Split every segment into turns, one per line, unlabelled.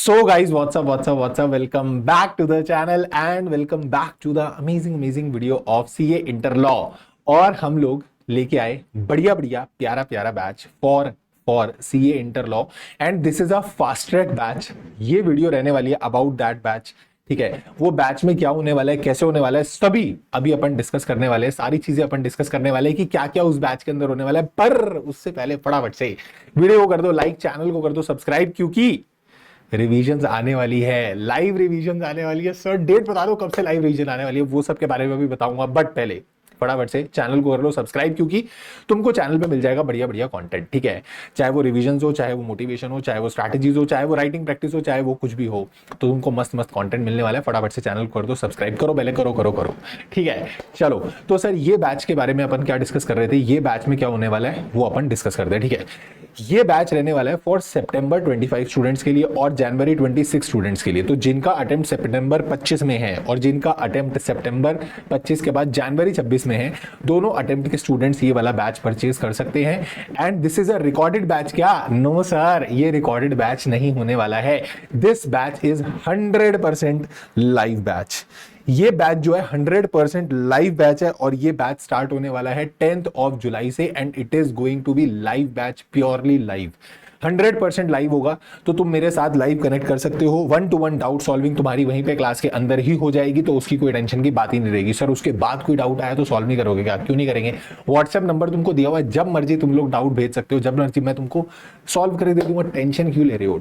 So guys, what's up? Welcome back to the channel and welcome back to the amazing video of CA Interlaw। और हम लोग लेके आए बढ़िया बढ़िया प्यारा प्यारा batch for CA Interlaw and this is a fast track batch. ये वीडियो रहने वाली है अबाउट दैट बैच। ठीक है, वो बैच में क्या होने वाला है, कैसे होने वाला है, सभी अभी अपन डिस्कस करने वाले हैं। सारी चीजें अपन डिस्कस करने वाले हैं कि क्या क्या उस बैच के अंदर होने वाला है। पर उससे पहले फटाफट से वीडियो को कर दो लाइक, चैनल को कर दो सब्सक्राइब, क्योंकि रिवीजन आने वाली है, लाइव रिवीजन आने वाली है। सर डेट बता दो कब से लाइव रिवीजन आने वाली है, वो सब के बारे में भी बताऊंगा। बट पहले फटाफट से चैनल को कर लो सब्सक्राइब, क्योंकि तुमको चैनल पे मिल जाएगा बढ़िया बढ़िया कंटेंट। ठीक है, चाहे वो रिवीजन हो, चाहे वो मोटिवेशन हो, चाहे वो स्ट्रैटेजीज हो, चाहे वो राइटिंग प्रैक्टिस हो, चाहे वो कुछ भी हो, तो तुमको मस्त मस्त कंटेंट मिलने वाला है। फटाफट से चैनल को कर दो सब्सक्राइब, करो पहले, करो। ठीक है, चलो। तो सर ये बैच के बारे में अपन क्या डिस्कस कर रहे थे, ये बैच में क्या होने वाला है वो अपन डिस्कस करते हैं। ठीक है, ये बैच रहने वाला है फॉर सितंबर 25 स्टूडेंट्स के लिए और जनवरी 26 स्टूडेंट्स के लिए। तो जिनका अटेम्प्ट सितंबर 25 में है और जिनका अटेम्प्ट सितंबर 25 के बाद जनवरी 26 में है, दोनों अटेम्प्ट के स्टूडेंट्स ये वाला बैच परचेज कर सकते हैं। And this is a recorded batch. क्या? नो सर, ये रिकॉर्डेड बैच नहीं होने वाला है। This batch is 100% live batch. ये बैच जो है 100% लाइव बैच है और ये बैच स्टार्ट होने वाला है 10th ऑफ जुलाई से and it is going to be live batch, purely live, 100% live होगा। तो तुम मेरे साथ लाइव कनेक्ट कर सकते हो। 1-to-1 डाउट सॉल्विंग तुम्हारी वहीं पे क्लास के अंदर ही हो जाएगी, तो उसकी कोई टेंशन की बात ही नहीं रहेगी। सर उसके बाद कोई डाउट आया तो सॉल्व नहीं करोगे क्या? क्यों नहीं करेंगे? व्हाट्सएप नंबर तुमको दिया हुआ है, जब मर्जी तुम लोग डाउट भेज सकते हो, जब मर्जी मैं तुमको सॉल्व करके दे दूंगा। टेंशन क्यों ले रहे हो?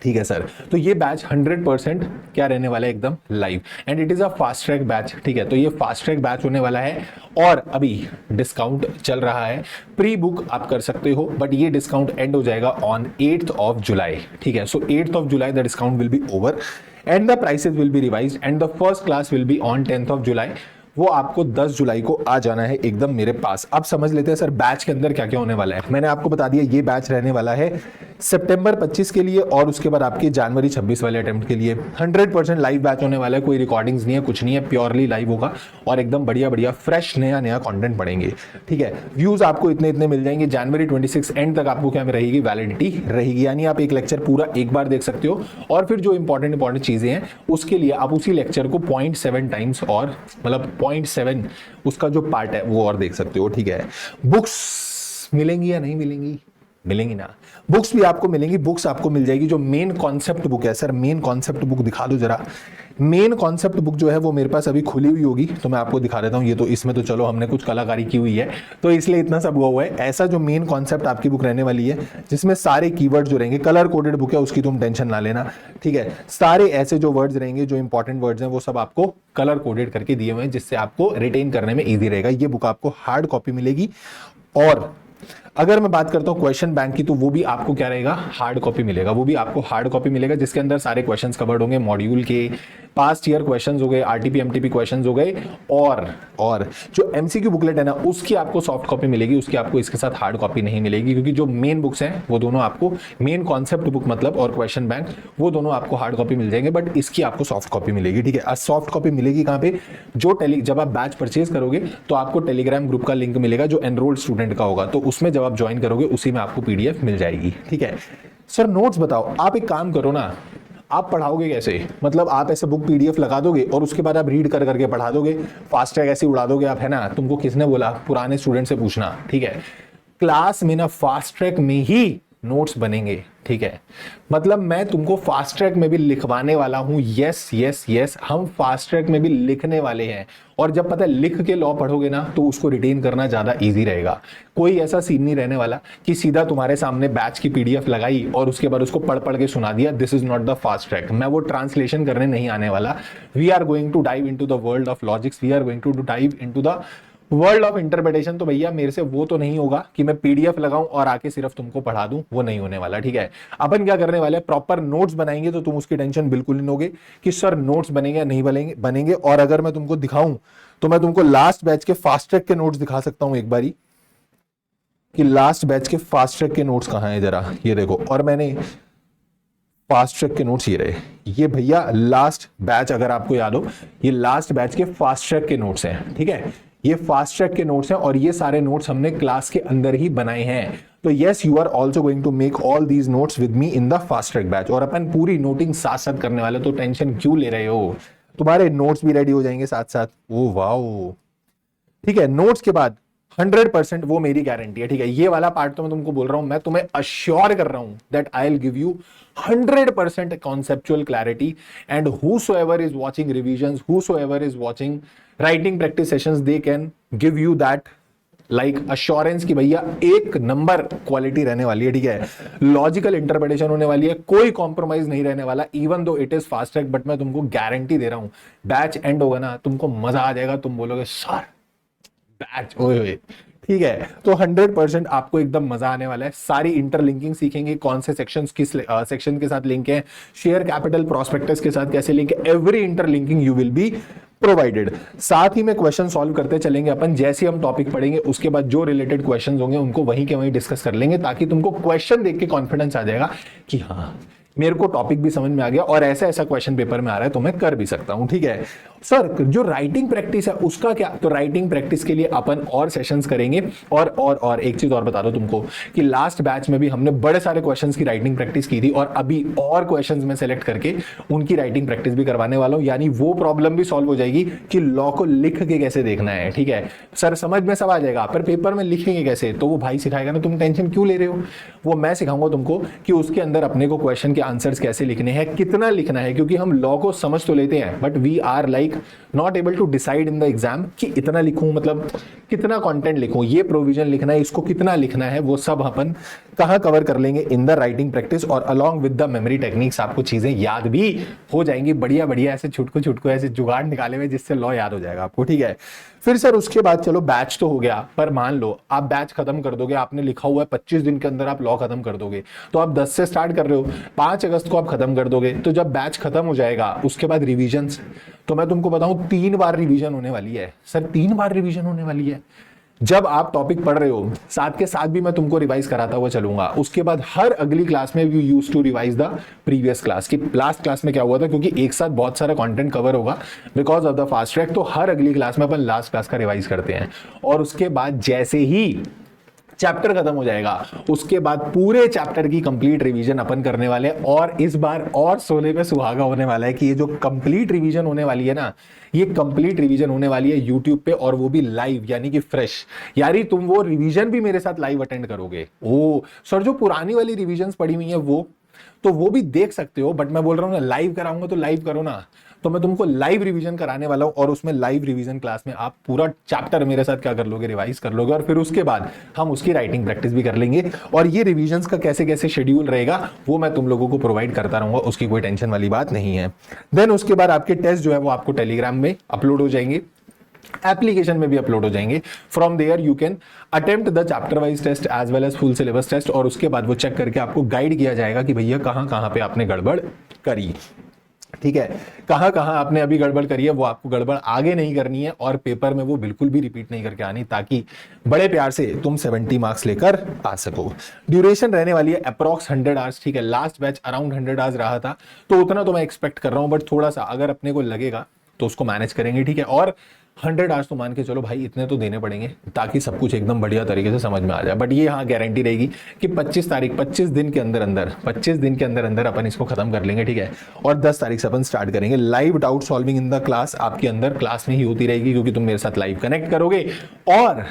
ठीक है सर। तो ये बैच 100% क्या रहने वाला है, एकदम live and it is a fast track batch. ठीक है, तो ये फास्ट ट्रैक बैच होने वाला है और अभी डिस्काउंट चल रहा है। प्री बुक आप कर सकते हो, बट ये डिस्काउंट एंड हो जाएगा ऑन 8th ऑफ जुलाई। ठीक है, सो 8th of July the discount will be over and the prices will be revised and the first class will be on 10th of जुलाई। वो आपको 10 जुलाई को आ जाना है एकदम मेरे पास। अब समझ लेते हैं सर बैच के अंदर क्या क्या होने वाला है। मैंने आपको बता दिया ये बैच रहने वाला है सितंबर 25 के लिए और उसके बाद आपके जनवरी 26 वाले अटेम्प्ट के लिए। 100% लाइव बैच होने वाला है, कोई रिकॉर्डिंग्स नहीं है, कुछ नहीं है, प्योरली लाइव होगा और एकदम बढ़िया बढ़िया फ्रेश नया कंटेंट पढ़ेंगे। ठीक है, व्यूज आपको इतने मिल जाएंगे। जनवरी 26 एंड तक आपको क्या रहेगी, वैलिडिटी रहेगी, यानी आप एक लेक्चर पूरा एक बार देख सकते हो और फिर जो इंपॉर्टेंट चीजें हैं उसके लिए आप उसी लेक्चर को 0.7 टाइम्स और मतलब 0.7 उसका जो पार्ट है वो और देख सकते हो। ठीक है, बुक्स मिलेंगी या नहीं मिलेंगी? मिलेंगी ना, बुक्स भी आपको मिलेंगी। बुक्स आपको मिल जाएगी जो मेन कॉन्सेप्ट बुक है। सर मेन कॉन्सेप्ट बुक दिखा दो जरा। मेन कॉन्सेप्ट बुक जो है वो मेरे पास अभी खुली हुई होगी, तो मैं आपको दिखा देता हूँ। ये तो इसमें तो चलो हमने कुछ कलाकारी की हुई है तो इसलिए इतना सब हुआ है। ऐसा जो मेन कॉन्सेप्ट आपकी बुक रहने वाली है जिसमें सारे कीवर्ड जो रहेंगे, कलर कोडेड बुक है उसकी तुम टेंशन ना लेना। ठीक है, सारे ऐसे जो वर्ड्स रहेंगे, जो इंपॉर्टेंट वर्ड्स हैं, वो सब आपको कलर कोडेड करके दिए हुए हैं, जिससे आपको रिटेन करने में ईजी रहेगा। ये बुक आपको हार्ड कॉपी मिलेगी और अगर मैं बात करता हूं क्वेश्चन बैंक की, तो वो भी आपको क्या रहेगा, हार्ड कॉपी मिलेगा। वो भी आपको हार्ड कॉपी मिलेगा जिसके अंदर सारे क्वेश्चंस कवर्ड होंगे, मॉड्यूल के, पास्ट ईयर क्वेश्चंस हो गए, आरटीपी एमटीपी क्वेश्चंस हो गए और जो एमसीक्यू बुकलेट है ना उसकी आपको सॉफ्ट कॉपी मिलेगी, उसकी आपको इसके साथ हार्ड कॉपी नहीं मिलेगी, क्योंकि जो मेन बुक्स हैं वो दोनों आपको, मेन कॉन्सेप्ट बुक मतलब और क्वेश्चन बैंक, वो दोनों आपको हार्ड कॉपी मिल जाएंगे, बट इसकी आपको सॉफ्ट कॉपी मिलेगी। ठीक है, सॉफ्ट कॉपी मिलेगी कहां पे, जब आप बैच परचेज करोगे तो आपको टेलीग्राम ग्रुप का लिंक मिलेगा जो एनरोल्ड स्टूडेंट का होगा, तो उसमें जब आप ज्वाइन करोगे उसी में आपको पीडीएफ मिल जाएगी। ठीक है सर, नोट्स बताओ। आप एक काम करो ना, आप पढ़ाओगे कैसे, मतलब आप ऐसे बुक पीडीएफ लगा दोगे और उसके बाद आप रीड कर करके पढ़ा दोगे, फास्ट ट्रैक ऐसे उड़ा दोगे आप, है ना? तुमको किसने बोला? पुराने स्टूडेंट से पूछना। ठीक है, क्लास में ना फास्ट ट्रैक में ही नोट्स बनेंगे। ठीक है, मतलब मैं तुमको फास्ट ट्रैक में भी लिखवाने वाला हूं। यस, हम फास्ट ट्रैक में भी लिखने वाले हैं और जब पता है लिख के लॉ पढ़ोगे ना तो उसको रिटेन करना ज्यादा इजी रहेगा। कोई ऐसा सीन नहीं रहने वाला कि सीधा तुम्हारे सामने बैच की पीडीएफ लगाई और उसके बाद उसको पढ़ पढ़ के सुना दिया। This is not the fast track. मैं वो ट्रांसलेशन करने नहीं आने वाला। We are going to dive into the world of logics, we are going to dive into the world of interpretation. तो भैया मेरे से वो तो नहीं होगा कि मैं पीडीएफ लगाऊं और आके सिर्फ तुमको पढ़ा दूं, वो नहीं होने वाला। ठीक है, अपन क्या करने वाले, प्रॉपर नोट्स बनाएंगे, तो तुम उसकी टेंशन बिल्कुल नहीं लोगे कि सर नोट्स बनेंगे या नहीं बनेंगे। और अगर मैं तुमको दिखाऊं तो मैं तुमको लास्ट बैच के फास्ट ट्रैक के नोट्स दिखा सकता हूं एक बारी, कि लास्ट बैच के फास्ट ट्रैक के नोट्स कहां है, जरा ये देखो। और मैंने फास्ट ट्रैक के नोट्स ये रहे, ये भैया लास्ट बैच, अगर आपको याद हो, ये लास्ट बैच के फास्ट ट्रैक के नोट्स हैं। ठीक है, ये फास्ट ट्रैक के नोट्स हैं और ये सारे नोट्स हमने क्लास के अंदर ही बनाए हैं। तो yes you are also going to make all these notes with me in the fast track batch, और अपन पूरी नोटिंग साथ साथ करने वाले, तो टेंशन क्यों ले रहे हो, तुम्हारे नोट्स भी रेडी हो जाएंगे साथ साथ। ओ वाओ, ठीक है। नोट्स के बाद 100% वो मेरी गारंटी है, ठीक है। ये वाला पार्ट तो मैं तुमको बोल रहा हूं, मैं तुम्हें अश्योर कर रहा हूं that I will give you 100% conceptual clarity, and whosoever is watching revisions, whosoever is watching writing practice sessions, they can give you that like assurance कि भैया एक नंबर क्वालिटी रहने वाली है, ठीक है। लॉजिकल इंटरप्रिटेशन होने वाली है, कोई कॉम्प्रोमाइज नहीं रहने वाला, even though it is fast track, but मैं तुमको गारंटी दे रहा हूं, बैच एंड होगा ना, तुमको मजा आ जाएगा, तुम बोलोगे सर बैच ओए, ठीक है। तो 100% आपको एकदम मजा आने वाला है। सारी इंटरलिंकिंग सीखेंगे, कौन से सेक्शंस किस सेक्शन के साथ लिंक है, शेयर कैपिटल प्रोस्पेक्टस के साथ कैसे लिंक है, every interlinking you will be provided. साथ ही में क्वेश्चन सॉल्व करते चलेंगे अपन, जैसे हम टॉपिक पढ़ेंगे उसके बाद जो रिलेटेड क्वेश्चंस होंगे उनको वहीं के वहीं डिस्कस कर लेंगे, ताकि तुमको क्वेश्चन देख के कॉन्फिडेंस आ जाएगा कि हाँ मेरे को टॉपिक भी समझ में आ गया और ऐसा ऐसा क्वेश्चन पेपर में आ रहा है तो मैं कर भी सकता हूं, ठीक है। सर जो राइटिंग प्रैक्टिस है उसका क्या, तो राइटिंग प्रैक्टिस के लिए अपन और सेशंस करेंगे, और एक चीज और बता दो तुमको कि लास्ट बैच में भी हमने बड़े सारे क्वेश्चंस की राइटिंग प्रैक्टिस की थी, और अभी और क्वेश्चंस में सेलेक्ट करके उनकी राइटिंग प्रैक्टिस भी करवाने वाला हूं, यानी वो प्रॉब्लम भी सॉल्व हो जाएगी कि लॉ को लिख के कैसे देखना है, ठीक है। सर समझ में सब आ जाएगा, पर पेपर में लिखेंगे कैसे, तो वो भाई सिखाएगा ना, तुम टेंशन क्यों ले रहे हो, वो मैं सिखाऊंगा तुमको कि उसके अंदर अपने को क्वेश्चन के आंसर्स कैसे लिखने हैं, कितना लिखना है, क्योंकि हम लॉ को समझ तो लेते हैं but we are like not able to decide in the exam कि इतना लिखूं, मतलब कितना कंटेंट लिखूं, ये प्रोविजन लिखना है, इसको कितना लिखना है, वो सब अपन कहां कवर कर लेंगे इन द राइटिंग प्रैक्टिस, और along with the memory techniques आपको चीजें याद भी हो जाएंगी, बढ़िया बढ़िया ऐसे छुटको ऐसे जुगाड़ निकाले हुए जिससे लॉ याद हो जाएगा आपको, ठीक है। फिर सर उसके बाद चलो बैच तो हो गया, पर मान लो आप बैच खत्म कर दोगे, आपने लिखा हुआ है 25 दिन के अंदर आप लॉ खत्म कर दोगे, तो आप 10 से स्टार्ट कर रहे हो, 5 अगस्त को आप खत्म कर दोगे, तो जब बैच खत्म हो जाएगा उसके बाद रिविजन्स, तो मैं तुमको बताऊं 3 बार रिवीजन होने वाली है। सर 3 बार रिवीजन होने वाली है, जब आप टॉपिक पढ़ रहे हो साथ के साथ भी मैं तुमको रिवाइज कराता हुआ चलूंगा, उसके बाद हर अगली क्लास में you use to revise the previous class, कि लास्ट क्लास में क्या हुआ था, क्योंकि एक साथ बहुत सारा कंटेंट कवर होगा because of the fast track, तो हर अगली क्लास में अपन लास्ट क्लास का रिवाइज करते हैं, और उसके बाद जैसे ही चैप्टर खत्म हो जाएगा उसके बाद पूरे चैप्टर की कंप्लीट रिवीजन अपन करने वाले हैं, और इस बार और सोने पे सुहागा होने वाला है कि ये जो कंप्लीट रिवीजन होने वाली है ना, ये कंप्लीट रिवीजन होने वाली है यूट्यूब पे, और वो भी लाइव, यानी कि फ्रेश, यानी तुम वो रिवीजन भी मेरे साथ लाइव अटेंड करोगे। ओ सर जो पुरानी वाली रिवीजन पड़ी हुई है वो भी देख सकते हो, बट मैं बोल रहा हूँ ना लाइव कराऊंगा तो लाइव करो ना, तो मैं तुमको लाइव रिवीजन कराने वाला हूं, और उसमें लाइव रिवीजन क्लास में आप पूरा चैप्टर मेरे साथ क्या कर लोगे, रिवाइज कर लोगे, और फिर उसके बाद हम उसकी राइटिंग प्रैक्टिस भी कर लेंगे, और ये रिवीजन्स का कैसे कैसे शेड्यूल रहेगा वो मैं तुम लोगों को प्रोवाइड करता रहूंगा, उसकी कोई टेंशन वाली बात नहीं है। देन उसके बाद आपके टेस्ट जो है वो आपको टेलीग्राम में अपलोड हो जाएंगे, एप्लीकेशन में भी अपलोड हो जाएंगे, from there you can attempt the chapter wise test as well as full syllabus test, और उसके बाद वो चेक करके आपको गाइड किया जाएगा कि भैया कहां कहां पे आपने गड़बड़ करी, ठीक है, कहां कहां आपने अभी गड़बड़ करी है, वो आपको गड़बड़ आगे नहीं करनी है, और पेपर में वो बिल्कुल भी रिपीट नहीं करके आनी, ताकि बड़े प्यार से तुम 70 मार्क्स लेकर आ सको। ड्यूरेशन रहने वाली है अप्रॉक्स 100 आवर्स, ठीक है। लास्ट बैच अराउंड 100 आवर्स रहा था, तो उतना तो मैं एक्सपेक्ट कर रहा हूं, बट थोड़ा सा अगर अपने को लगेगा तो उसको मैनेज करेंगे, ठीक है। और 100 आवर्स तो मान के चलो भाई इतने तो देने पड़ेंगे ताकि सब कुछ एकदम बढ़िया तरीके से समझ में आ जाए, बट ये हाँ गारंटी रहेगी कि 25 दिन के अंदर अपन इसको खत्म कर लेंगे, ठीक है। और 10 तारीख से अपन स्टार्ट करेंगे live doubt solving in the class, आपके अंदर क्लास में ही होती रहेगी, क्योंकि तुम मेरे साथ लाइव कनेक्ट करोगे, और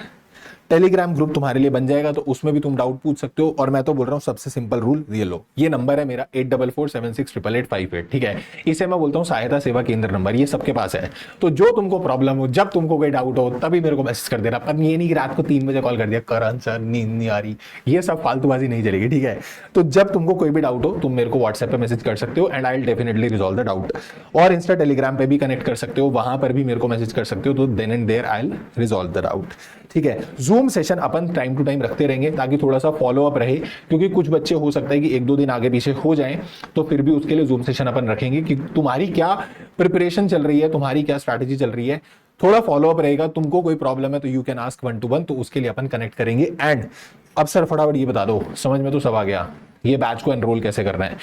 टेलीग्राम ग्रुप तुम्हारे लिए बन जाएगा, तो उसमें भी तुम डाउट पूछ सकते हो, और मैं तो बोल रहा हूं सबसे सिंपल रूल ये लो, ये नंबर है मेरा 8447688858, ठीक है, इसे मैं बोलता हूं सहायता सेवा केंद्र नंबर, ये सबके पास है, तो जो तुमको प्रॉब्लम हो, जब तुमको कोई डाउट हो तभी मेरे को मैसेज कर देना, पर ये नहीं कि रात को 3 बजे कॉल कर दिया करण सर नींद नहीं आ रही, ये सब फालतूबाजी नहीं चलेगी, ठीक है। तो जब तुमको कोई भी डाउट हो तुम मेरे को व्हाट्सएप पे मैसेज कर सकते हो, and I will definitely resolve the doubt, और इंस्टा टेलीग्राम पे भी कनेक्ट कर सकते हो, वहां पर भी मेरे को मैसेज कर सकते हो, तो then and there I will resolve the doubt, ठीक है। जूम सेशन अपन टाइम टू टाइम रखते रहेंगे ताकि थोड़ा सा फॉलो अप रहे, क्योंकि कुछ बच्चे हो सकता है कि 1-2 दिन आगे पीछे हो जाएं, तो फिर भी उसके लिए जूम सेशन अपन रखेंगे कि तुम्हारी क्या प्रिपरेशन चल रही है, तुम्हारी क्या स्ट्रैटेजी चल रही है, थोड़ा फॉलो अप रहेगा। तुमको कोई प्रॉब्लम है तो यू कैन आस्क 1 to 1, तो उसके लिए अपन कनेक्ट करेंगे। एंड अब सर फटाफट ये बता दो, समझ में तो सब आ गया, ये बैच को एनरोल कैसे करना है,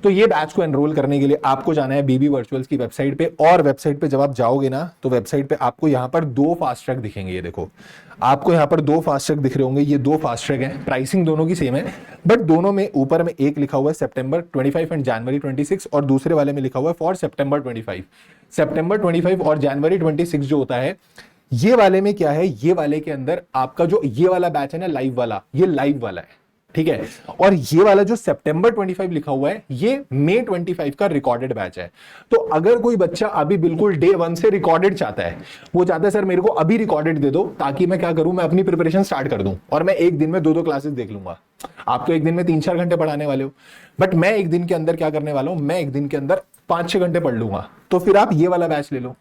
तो ये बैच को एनरोल करने के लिए आपको जाना है बीबी वर्चुअल्स की वेबसाइट पे, और वेबसाइट पे जब आप जाओगे ना तो वेबसाइट पे आपको यहाँ पर 2 फास्ट ट्रैक दिखेंगे। ये देखो आपको यहाँ पर 2 फास्ट ट्रैक दिख रहे होंगे, ये 2 फास्ट ट्रैक हैं, प्राइसिंग दोनों की सेम है, बट दोनों में ऊपर में एक लिखा हुआ है सितंबर 25 एंड जनवरी 26 और दूसरे वाले में लिखा हुआ है फॉर सितंबर 25। सितंबर 25 और जनवरी 26 जो होता है, ये वाले में क्या है, ये वाले के अंदर आपका जो ये वाला बैच है ना लाइव वाला, ये लाइव वाला है, ठीक है। और ये वाला जो सितंबर 25 लिखा हुआ है, ये मई 25 का रिकॉर्डेड बैच है। तो अगर कोई बच्चा अभी बिल्कुल डे 1 से रिकॉर्डेड चाहता है, वो चाहता है सर मेरे को अभी रिकॉर्डेड दे दो ताकि मैं क्या करूं, मैं अपनी प्रिपरेशन स्टार्ट कर दूं और मैं एक दिन में 2-2 क्लासेस देख लूंगा। आप तो एक दिन में 3-4 घंटे पढ़ाने वाले हो, बट मैं एक दिन के अंदर क्या करने वाला हूं, मैं एक दिन के अंदर 5-6 घंटे पढ़ लूंगा। तो फिर आप ये वाला बैच ले लो,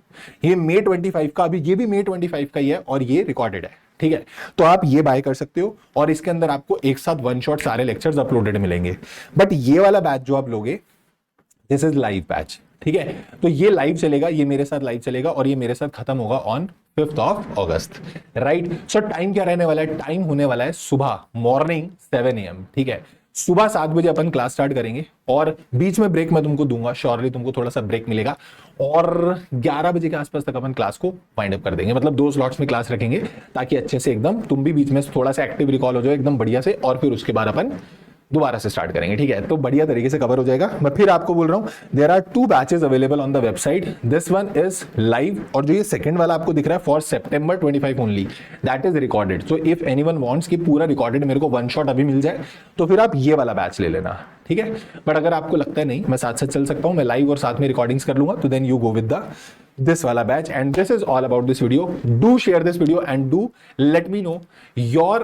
ये मई 25 का, अभी ये भी मई 25 का ही है और ये रिकॉर्डेड है, ठीक है। तो आप ये बाय कर सकते हो और इसके अंदर आपको एक साथ वन शॉट सारे लेक्चर्स अपलोडेड मिलेंगे। बट ये वाला बैच जो आप लोगे, दिस इज लाइव बैच, ठीक है। तो ये लाइव चलेगा, ये मेरे साथ लाइव चलेगा और ये मेरे साथ खत्म होगा on 5th of August, right. So time क्या रहने वाला है, टाइम होने वाला है सुबह मॉर्निंग 7 AM, ठीक है। सुबह 7 बजे अपन क्लास स्टार्ट करेंगे और बीच में ब्रेक मैं तुमको दूंगा, श्योरली तुमको थोड़ा सा ब्रेक मिलेगा और 11 बजे के आसपास तक अपन क्लास को वाइंड अप कर देंगे। मतलब 2 स्लॉट्स में क्लास रखेंगे ताकि अच्छे से एकदम तुम भी बीच में थोड़ा सा एक्टिव रिकॉल हो जाओ एकदम बढ़िया से, और फिर उसके बाद अपन दोबारा से स्टार्ट करेंगे, ठीक है। तो बढ़िया तरीके से कवर हो जाएगा। मैं फिर आपको बोल रहा हूं, there are 2 batches available on the website, this one is live और जो ये सेकंड वाला आपको दिख रहा है for September 25 only, that is recorded. So if anyone wants कि पूरा रिकॉर्डेड मेरे को वन शॉट अभी मिल जाए तो फिर आप ये वाला बैच ले लेना, ठीक है। बट अगर आपको लगता है नहीं मैं साथ साथ चल सकता हूं, मैं लाइव और साथ में रिकॉर्डिंग्स कर लूंगा, तो then you go with the this wala batch and this is all about this video. Do share this video and do let me know your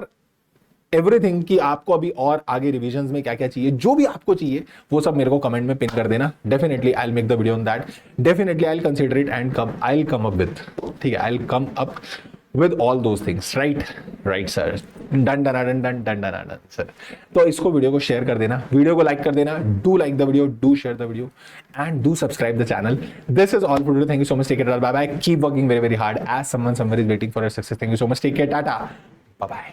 everything कि आपको अभी और आगे रिविजन्स में क्या क्या चाहिए, जो भी आपको चाहिए वो सब मेरे को कमेंट में पिन कर देना। Definitely I will make the video on that, definitely I will consider it and I will come up with, ठीक है, I will come up with all those things, right sir, done done done done done done sir. तो इसको video को share कर देना, video को like कर देना, do like the video, do share the video and do subscribe the channel. This is all for today, thank you so much, take care, bye bye, keep working very very hard as someone somewhere is waiting for your success. Thank you so much, take care, tata, bye bye.